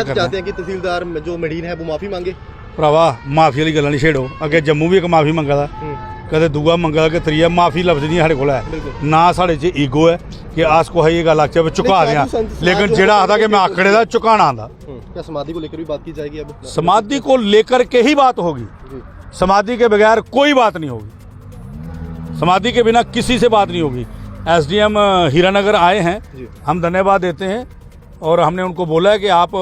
क्या चाहते हैं कि तहसीलदार जो मडीन है वो माफी मांगे? भरावा माफी वाली गल्लां नहीं छेड़ो। अगे जम्मू भी एक माफी मंगा दा, कदे दूआ मंगा कि त्रीया माफी लफ्ज नहीं साढ़े कोल है ना। साढ़े च ईगो है कि अस कुछ ये गल आखिया झुका दें, लेकिन जेड़ा आता कि मैं आखड़े दा झुकाना आंदा। क्या समाधि को लेकर भी बात की जाएगी? अब समाधि को लेकर के ही बात होगी, समाधि के बगैर कोई बात नहीं होगी, समाधि के बिना किसी से बात नहीं होगी। एसडीएम हीरानगर आए हैं, हम धन्यवाद देते हैं और हमने उनको बोला है कि आप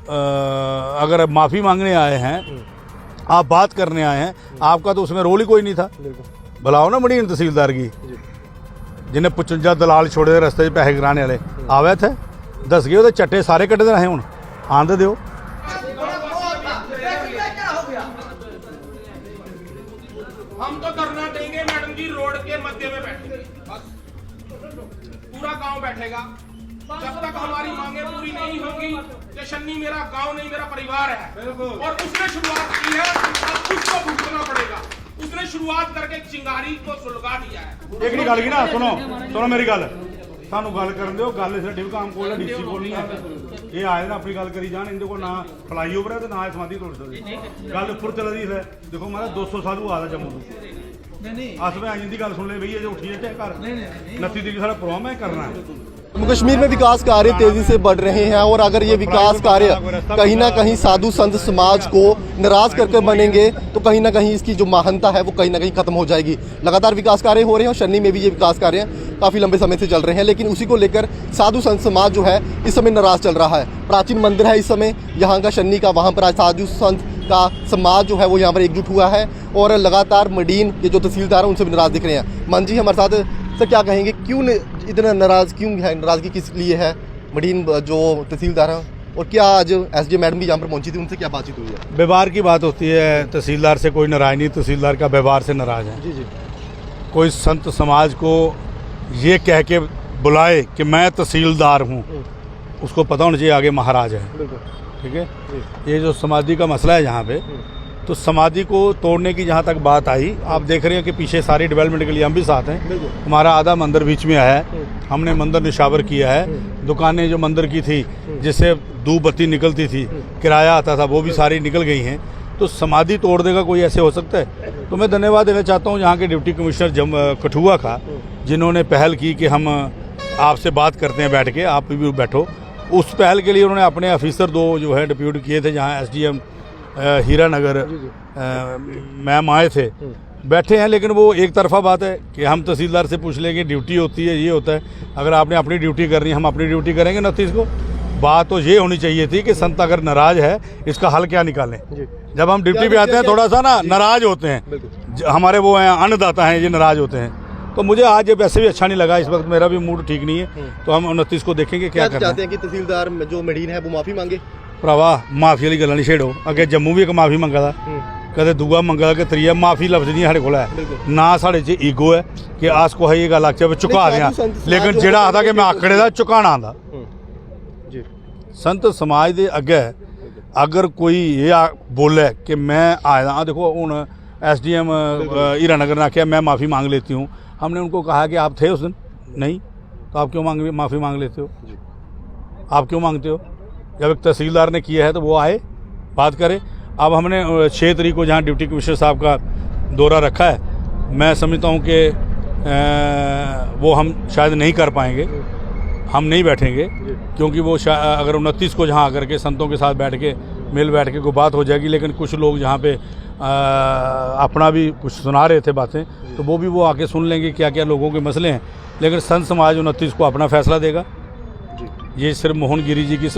अगर माफ़ी मांगने आए हैं, आप बात करने आए हैं, आपका तो उसमें रोल ही कोई नहीं था। बुलाओ ना मडीन तहसीलदार की, जिन्हें 55 दलाल छोड़े रस्ते पैसे गिराने वाले आवे थे, दस गए चट्टे सारे कट्टे रहे हूँ आंदे दो। हम तो धरना देंगे मैडम जी, रोड के मध्य में बैठेंगे, बस पूरा गांव बैठेगा जब तक हमारी मांगे पूरी नहीं होंगी। कि शन्नी मेरा गांव नहीं, मेरा परिवार है और उसने शुरुआत की है, अब उसको भुगतना पड़ेगा। उसने शुरुआत करके चिंगारी को सुलगा दिया है। एक गल की ना सुनो, सुनो मेरी गल, सानू गल करन दिओ। गल इस डिविकाम कोल डीसी कोल नहीं है। ये आए ना अपनी गल करी जान, इनके को ना फ्लाई ओवर है तो ना समाधि तोड़ सकते। गल उपर चलदी है, देखो मारा 200 साधु आ जम्मू तो अस मैं जिंदी गल सुन ले भैया जो उठिए घर 29 तरीक सारा प्रोग्राम है करना है। जम्मू कश्मीर में विकास कार्य तेजी से बढ़ रहे हैं और अगर ये विकास कार्य कहीं ना कहीं साधु संत समाज को नाराज करके बनेंगे तो कहीं ना कहीं इसकी जो महानता है वो कहीं ना कहीं खत्म हो जाएगी। लगातार विकास कार्य हो रहे हैं और शन्नी में भी ये विकास कार्य काफ़ी लंबे समय से चल रहे हैं, लेकिन उसी को लेकर साधु संत समाज जो है इस समय नाराज चल रहा है। प्राचीन मंदिर है इस समय यहाँ का शन्नी का, वहाँ पर आज साधु संत का समाज जो है वो यहाँ पर एकजुट हुआ है और लगातार मडीन के जो तहसीलदार हैं उनसे भी नाराज दिख रहे हैं। मन जी हमारे साथ, सर क्या कहेंगे, क्यों इतना नाराज क्यों है, नाराजगी किस लिए है मडीन जो तहसीलदार हैं? और क्या आज एसडीएम मैडम भी यहाँ पर पहुंची थी, उनसे क्या बातचीत हुई है? व्यवहार की बात होती है, तहसीलदार से कोई नाराज नहीं, तहसीलदार का व्यवहार से नाराज है। जी। कोई संत समाज को ये कह के बुलाए कि मैं तहसीलदार हूँ, उसको पता होना चाहिए आगे महाराज है। ठीक है, ये जो समाधि का मसला है यहाँ पे, तो समाधि को तोड़ने की जहाँ तक बात आई, आप देख रहे हैं कि पीछे सारी डेवलपमेंट के लिए हम भी साथ हैं। हमारा आधा मंदिर बीच में आया है, हमने मंदिर निशावर किया है। दुकानें जो मंदिर की थी जिससे धूप बत्ती निकलती थी, किराया आता था, वो भी सारी निकल गई हैं। तो समाधि तोड़ देगा कोई, ऐसे हो सकता है? तो मैं धन्यवाद देना चाहता हूँ यहाँ के डिप्टी कमिश्नर कठुआ का, जिन्होंने पहल की कि हम आपसे बात करते हैं बैठ के, आप भी बैठो। उस पहल के लिए उन्होंने अपने ऑफिसर 2 जो है डिप्यूट किए थे, जहाँ एसडीएम हीरानगर मैम आए थे, बैठे हैं। लेकिन वो एक तरफा बात है कि हम तहसीलदार से पूछ लेंगे, ड्यूटी होती है, ये होता है। अगर आपने अपनी ड्यूटी करनी है, हम अपनी ड्यूटी करेंगे 29 को। बात तो ये होनी चाहिए थी कि संत अगर नाराज है, इसका हल क्या निकालें। जब हम ड्यूटी पे आते हैं थोड़ा सा ना नाराज होते हैं, हमारे वो हैं अन्नदाता हैं, ये नाराज होते हैं। तो मुझे आज वैसे भी अच्छा नहीं लगा, इस वक्त मेरा भी मूड ठीक नहीं है। तो हम 29 को देखेंगे क्या करना है। चाहते हैं कि तहसीलदार जो मडीन है वो माफी मांगे? भरावा माफी वाली गल्लां नहीं छेड़ो। अगे जम्मू भी एक माफी मंगा दा, कदे दूआ मंगा कि त्रीया माफी लफ्ज नहीं साढ़े कोल है ना। साढ़े च ईगो है कि अस कुछ ये गल आखिया झुका दें, लेकिन जेड़ा आता कि मैं आखड़े दा झुकाना आंदा। संत समाज दे अगे अगर कोई ये बोले कि मैं आया, देखो हूँ एसडीएम हीरानगर ने आखिया मैं माफ़ी मांग लेती हूँ। हमने उनको कहा कि आप थे उस दिन नहीं, तो आप क्यों माफ़ी मांग लेते हो? आप क्यों मांगते हो? जब एक तहसीलदार ने किया है तो वो आए, बात करें। अब हमने 6 तारीख को जहाँ डिप्टी कमिश्नर साहब का दौरा रखा है, मैं समझता हूँ कि वो हम शायद नहीं कर पाएंगे, हम नहीं बैठेंगे, क्योंकि वो अगर 29 को जहाँ आकर के संतों के साथ बैठ के मिल बैठ के कोई बात हो जाएगी। लेकिन कुछ लोग जहाँ पे अपना भी कुछ सुना रहे थे बातें, तो वो भी वो आके सुन लेंगे क्या क्या लोगों के मसले हैं। लेकिन संत समाज 29 को अपना फैसला देगा। ये सिर्फ मोहनगिरी जी की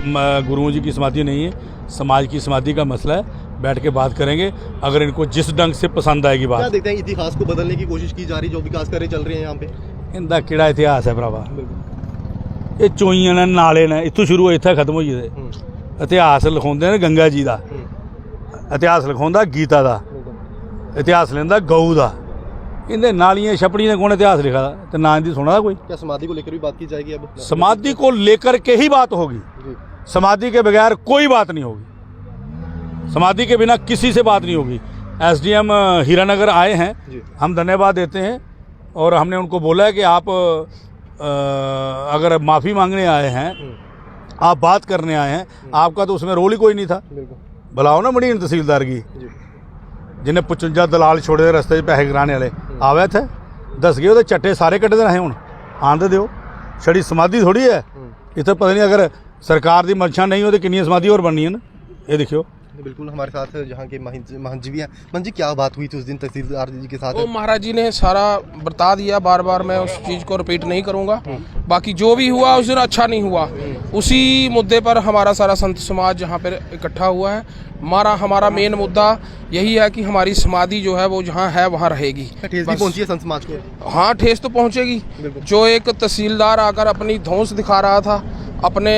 गुरुओं जी की समाधि नहीं है, समाज की समाधि का मसला है। बैठ के बात करेंगे, अगर इनको जिस ढंग से पसंद आएगी बात। क्या देखते हैं इतिहास को बदलने की कोशिश की जा रही, जो विकास कार्य चल रहे हैं यहाँ पे? इनका केड़ा इतिहास है भरावा? ये चोइयां ने, नाले ने, इत्थों शुरू होए इत्थे खत्म होई गेदे। इतिहास लिखाउंदे ने गंगा जी दा, इतिहास लिखाउंदा गीता दा, इतिहास लेंदा गऊ दा। इन्हें नालियाँ छपड़ियाँ ने कौन इतिहास लिखा था, तो ना इनकी सुना कोई? क्या समाधि को लेकर भी बात की जाएगी? अब समाधि को लेकर के ही बात होगी, समाधि के बगैर कोई बात नहीं होगी, समाधि के बिना किसी से बात नहीं होगी। एसडीएम हीरानगर आए हैं, हम धन्यवाद देते हैं और हमने उनको बोला है कि आप अगर माफ़ी मांगने आए हैं, आप बात करने आए हैं, आपका तो उसमें रोल ही कोई नहीं था। बुलाओ ना मणीन तहसीलदार की, जिन्हें 55 दलाल छोड़े रस्ते पैसे गिराने वाले आवे थे, दस गए झट्टे सारे कट्टे रहे। हूँ आंदे दो छड़ी समाधि थोड़ी है इतने, पता नहीं अगर सरकार की मंशा नहीं हो तो कितनी समाधि और बननी है ना, ये देखियो। बिल्कुल हमारे साथ यहाँ के महंत जी भी हैं। महंत जी, क्या बात हुई थी उस दिन तहसीलदार जी के साथ? वो महाराज जी ने सारा बता दिया, बार बार मैं उस चीज़ को रिपीट नहीं करूँगा। बाकी जो भी हुआ उस दिन अच्छा नहीं हुआ, उसी मुद्दे पर हमारा सारा संत समाज यहाँ पर इकट्ठा हुआ है। हमारा मेन मुद्दा यही है कि हमारी समाधि जो है वो जहाँ है वहाँ रहेगी। ठेस भी पहुंची है संत समाज को? हाँ, ठेस तो पहुँचेगी। जो एक तहसीलदार आकर अपनी धौंस दिखा रहा था, अपने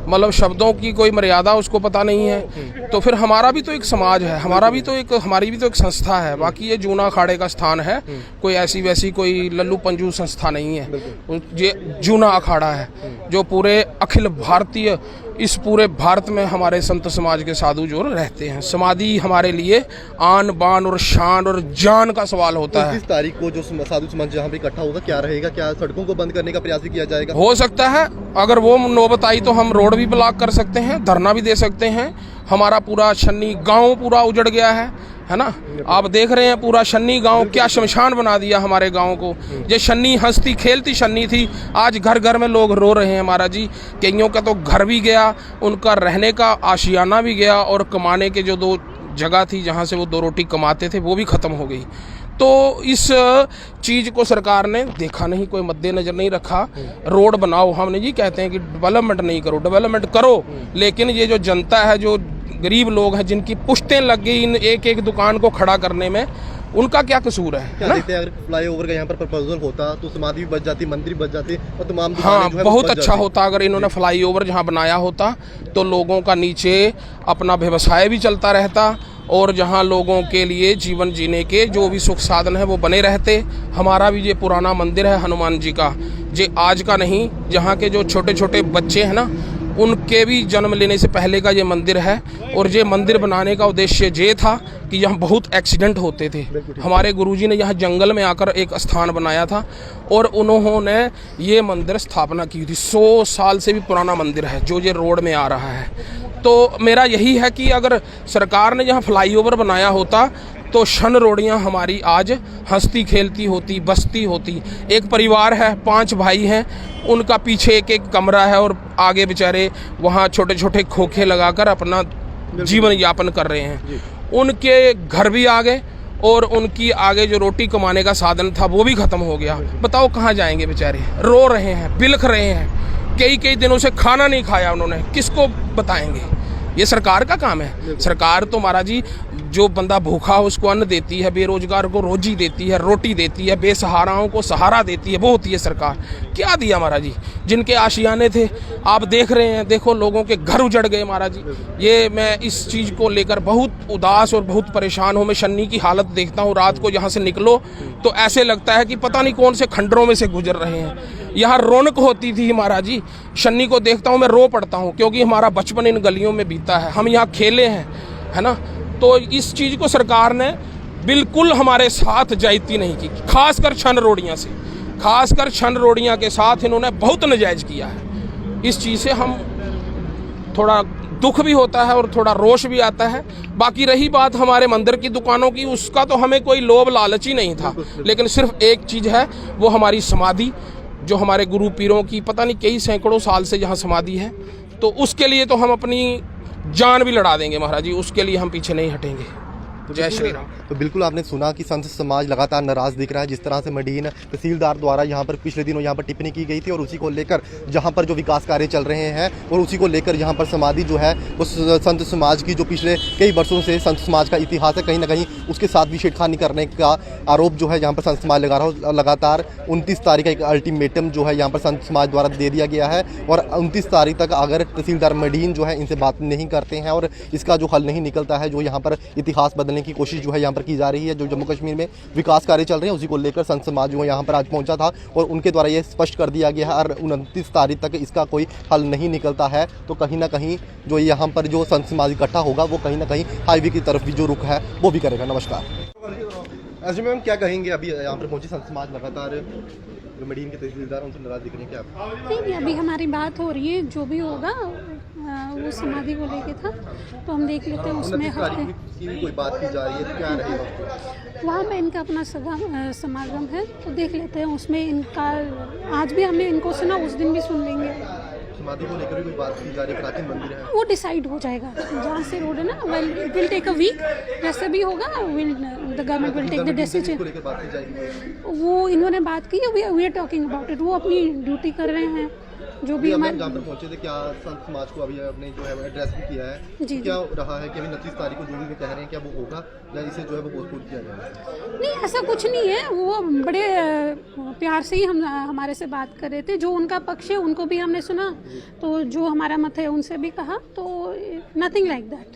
मतलब शब्दों की कोई मर्यादा उसको पता नहीं है, तो फिर हमारा भी तो एक समाज है, हमारी भी तो एक संस्था है। बाकी ये जूना अखाड़े का स्थान है, कोई ऐसी वैसी कोई लल्लू पंजू संस्था नहीं है। ये जूना अखाड़ा है जो पूरे अखिल भारतीय, इस पूरे भारत में हमारे संत समाज के साधु जो रहते हैं। समाधि हमारे लिए आन बान और शान और जान का सवाल होता है। 30 तारीख को जो साधु समाज जहाँ पे इकट्ठा होगा, क्या रहेगा? क्या सड़कों को बंद करने का प्रयास भी किया जाएगा? हो सकता है, अगर वो नौबत आई तो हम रोड भी ब्लॉक कर सकते हैं, धरना भी दे सकते हैं। हमारा पूरा छन्नी गांव पूरा उजड़ गया है ना। आप देख रहे हैं पूरा छन्नी गांव क्या शमशान बना दिया हमारे गांव को। ये छन्नी हंसती खेलती छन्नी थी, आज घर घर में लोग रो रहे हैं महाराज जी। कईयों का तो घर भी गया, उनका रहने का आशियाना भी गया, और कमाने के जो 2 जगह थी जहां से वो 2 रोटी कमाते थे वो भी ख़त्म हो गई। तो इस चीज़ को सरकार ने देखा नहीं, कोई मद्देनजर नहीं रखा। रोड बनाओ, हम नहीं जी कहते हैं कि डेवलपमेंट नहीं करो, डेवलपमेंट करो, लेकिन ये जो जनता है, जो गरीब लोग हैं जिनकी पुश्तें लग गई इन एक दुकान को खड़ा करने में, उनका क्या कसूर है? क्या देखते हैं, अगर फ्लाईओवर का यहाँ पर प्रपोजल होता तो समाधि भी बच जाती, मंदिर बच जाते और तमाम हाँ, बहुत अच्छा होता अगर इन्होंने फ्लाईओवर जहाँ बनाया होता, तो लोगों का नीचे अपना व्यवसाय भी चलता रहता, और जहाँ लोगों के लिए जीवन जीने के जो भी सुख साधन है वो बने रहते। हमारा भी ये पुराना मंदिर है हनुमान जी का, ये आज का नहीं, जहाँ के जो छोटे छोटे बच्चे हैं ना, उनके भी जन्म लेने से पहले का ये मंदिर है। और ये मंदिर बनाने का उद्देश्य ये था कि यहाँ बहुत एक्सीडेंट होते थे। हमारे गुरुजी ने यहाँ जंगल में आकर एक स्थान बनाया था और उन्होंने ये मंदिर स्थापना की थी। 100 साल से भी पुराना मंदिर है जो ये रोड में आ रहा है। तो मेरा यही है कि अगर सरकार ने यहाँ फ्लाईओवर बनाया होता तो शन रोडियाँ हमारी आज हंसती खेलती होती, बसती होती। एक परिवार है, 5 भाई हैं, उनका पीछे एक कमरा है और आगे बेचारे वहाँ छोटे छोटे खोखे लगाकर अपना जीवन यापन कर रहे हैं। उनके घर भी आ गए और उनकी आगे जो रोटी कमाने का साधन था वो भी ख़त्म हो गया। बताओ कहाँ जाएंगे बेचारे, रो रहे हैं, बिलख रहे हैं, कई दिनों से खाना नहीं खाया उन्होंने, किसको बताएंगे? ये सरकार का काम है। सरकार तो महाराज जी, जो बंदा भूखा हो उसको अन्न देती है, बेरोजगार को रोजी देती है, रोटी देती है, बेसहाराओं को सहारा देती है, वो होती है सरकार। क्या दिया महाराज जी? जिनके आशियाने थे आप देख रहे हैं, देखो लोगों के घर उजड़ गए महाराज जी। ये मैं इस चीज़ को लेकर बहुत उदास और बहुत परेशान हूँ। मैं शन्नी की हालत देखता हूँ, रात को यहाँ से निकलो तो ऐसे लगता है कि पता नहीं कौन से खंडरों में से गुजर रहे हैं। यहाँ रौनक होती थी महाराज जी, शन्नी को देखता हूँ मैं रो पड़ता हूँ, क्योंकि हमारा बचपन इन गलियों में बीता है, हम यहाँ खेले हैं, है ना। तो इस चीज़ को सरकार ने बिल्कुल हमारे साथ जायती नहीं की, खासकर छन रोडियाँ से, खासकर छन रोडियाँ के साथ इन्होंने बहुत नाजायज़ किया है। इस चीज़ से हम थोड़ा दुख भी होता है और थोड़ा रोष भी आता है। बाकी रही बात हमारे मंदिर की दुकानों की, उसका तो हमें कोई लोभ लालच ही नहीं था, लेकिन सिर्फ एक चीज़ है, वो हमारी समाधि, जो हमारे गुरु पीरों की पता नहीं कई सैकड़ों साल से जहाँ समाधि है, तो उसके लिए तो हम अपनी जान भी लड़ा देंगे महाराज जी, उसके लिए हम पीछे नहीं हटेंगे। जय श्री राम। तो बिल्कुल आपने सुना कि संत समाज लगातार नाराज़ दिख रहा है, जिस तरह से मडीन तहसीलदार द्वारा यहाँ पर पिछले दिनों यहाँ पर टिप्पणी की गई थी, और उसी को लेकर जहाँ पर जो विकास कार्य चल रहे हैं और उसी को लेकर यहाँ पर समाधि जो है उस संत समाज की जो पिछले कई वर्षों से संत समाज का इतिहास है, कहीं ना कहीं उसके साथ भी छेड़खानी करने का आरोप जो है यहाँ पर संत समाज लगा रहा हो। लगातार 29 तारीख का एक अल्टीमेटम जो है यहाँ पर संत समाज द्वारा दे दिया गया है, और 29 तारीख तक अगर तहसीलदार मडीन जो है इनसे बात नहीं करते हैं और इसका जो हल नहीं निकलता है, जो यहाँ पर इतिहास बदलने की कोशिश जो है यहाँ पर की जा रही है, जो जम्मू कश्मीर में विकास कार्य चल रहे हैं, उसी को लेकर संत समाज जो यहाँ पर आज पहुंचा था और उनके द्वारा ये स्पष्ट कर दिया गया है, और 29 तारीख तक इसका कोई हल नहीं निकलता है तो कहीं ना कहीं जो यहाँ पर जो संत समाज इकट्ठा होगा वो कहीं ना कहीं हाईवे की तरफ भी जो रुख है वो भी करेगा। नमस्कार। अच्छा मैम क्या कहेंगे, अभी यहाँ पर पहुंचे संत समाज लगातार जो मडीन के तहसीलदार उनसे नाराज दिख रहे हैं, क्या आप? नहीं, अभी हमारी बात हो रही है, जो भी होगा वो समाधि को लेके था, तो हम देख लेते हैं उसमें 29 तारीख की भी कोई बात की जा रही है, तो क्या रहेगा? वहाँ में इनका अपना समागम है, तो देख लेते हैं उसमें इनका। आज भी हमने इनको सुना, उस दिन भी सुन लेंगे। समाधि को लेकर भी कोई बात की जा रही है, प्राचीन मंदिर है, वो डिसाइड हो जाएगा जहाँ से रोड है ना, विल टेक अ वीक, जैसे भी होगा the government will take the decision. को लेकर बात की जाएगी, वो इन्होंने बात की है, we are talking about it, वो अपनी ड्यूटी कर रहे हैं जो भी हमारे। जहाँ पर पहुंचे थे, क्या संत समाज को अभी अपने जो है एड्रेस भी किया है, जी, क्या रहा है कि अभी 29 तारीख को जो भी कह रहे हैं क्या वो होगा या इसे जो है वो पोस्टपोन किया जाएगा? नहीं, ऐसा कुछ नहीं है, वो बड़े प्यार से ही हमारे से बात कर रहे थे। जो उनका पक्ष है उनको भी हमने सुना, तो जो हमारा मत है उनसे भी कहा, तो नथिंग लाइक दैट।